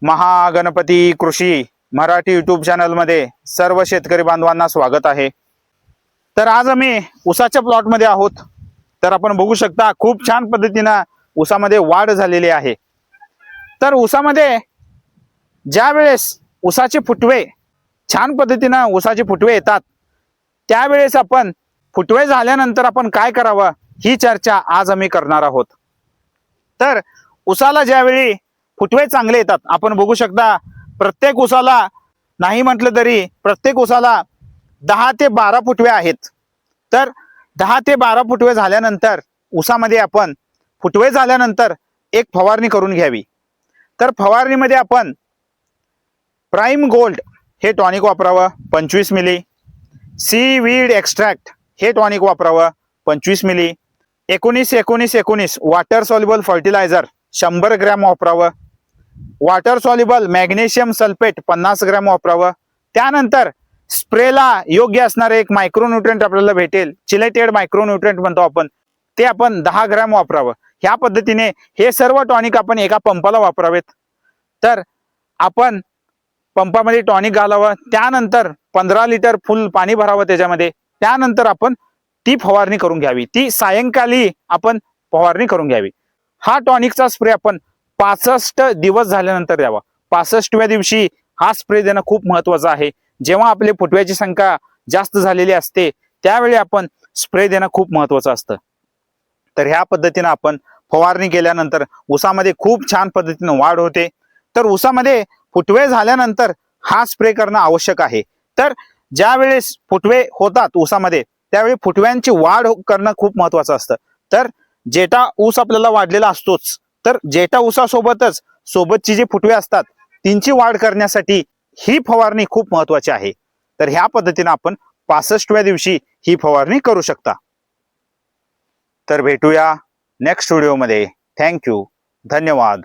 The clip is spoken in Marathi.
महागणपती कृषी मराठी यूट्यूब चॅनलमध्ये सर्व शेतकरी बांधवांना स्वागत आहे। तर आज आम्ही ऊसाच्या प्लॉटमध्ये आहोत। तर आपण बघू शकता खूप छान पद्धतीने ऊसामध्ये वाढ झालेली आहे। तर ऊसामध्ये ज्या वेळेस ऊसाचे फुटवे छान पद्धतीने ऊसाचे फुटवे येतात त्यावेळेस आपण फुटवे झाल्यानंतर आपण काय करावं ही चर्चा आज आम्ही करणार आहोत। तर ऊसाला ज्यावेळी फुटवे चांगले येतात, आपण बघू शकता प्रत्येक ऊसाला नाही म्हटलं तरी प्रत्येक ऊसाला 10 ते 12 फुटवे आहेत। तर 10 ते 12 फुटवे झाल्यानंतर ऊसामध्ये आपण फुटवे झाल्यानंतर एक फवारणी करून घ्यावी। तर फवारणीमध्ये आपण प्राइम गोल्ड हे टॉनिक वापरावं 25 मिली, सीवीड एक्स्ट्रॅक्ट हे टॉनिक वापरावं 25 मिली, 19-19-19 वॉटर सॉल्युबल फर्टिलायझर 100 ग्रॅम वापरावं, water soluble magnesium sulphate 50 gram वापरावं। त्यानंतर स्प्रेला योग्य असणारे एक मायक्रोन्यूट्रिएंट आपल्याला भेटेल, चिलेटेड मायक्रोन्यूट्रिएंट म्हणतो आपण, ते आपण 10 ग्रॅम वापरावं। ह्या पद्धतीने हे सर्व टॉनिक आपण एका पंपाला वापरावेत। तर आपण पंपामध्ये टॉनिक घालावं, त्यानंतर 15 लिटर फुल पाणी भरावं त्याच्यामध्ये, त्यानंतर आपण ती फवारणी करून घ्यावी। ती सायंकाळी आपण फवारणी करून घ्यावी। हा टॉनिकचा स्प्रे आपण 65 दिवस झाल्यानंतर द्यावा। 65व्या दिवशी हा स्प्रे देणं खूप महत्त्वाचं आहे। जेव्हा आपले फुटव्याची संख्या जास्त झालेली असते त्यावेळी आपण स्प्रे देणं खूप महत्त्वाचं असतं। तर ह्या पद्धतीने आपण फवारणी केल्यानंतर ऊसामध्ये खूप छान पद्धतीने वाढ होते। तर ऊसामध्ये फुटवे झाल्यानंतर हा स्प्रे करणं आवश्यक आहे। तर ज्या वेळेस फुटवे होतात ऊसामध्ये त्यावेळी फुटव्यांची वाढ करणं खूप महत्त्वाचं असतं। तर जेटा ऊस आपल्याला वाढलेला असतोच, तर जेटा ऊसासोबतच सोबतची जी फुटवे असतात त्यांची वाढ करण्यासाठी ही फवारणी खूप महत्त्वाची आहे। तर ह्या पद्धतीने आपण 65व्या दिवशी ही फवारणी करू शकता। तर भेटूया नेक्स्ट व्हिडिओमध्ये। थँक्यू, धन्यवाद।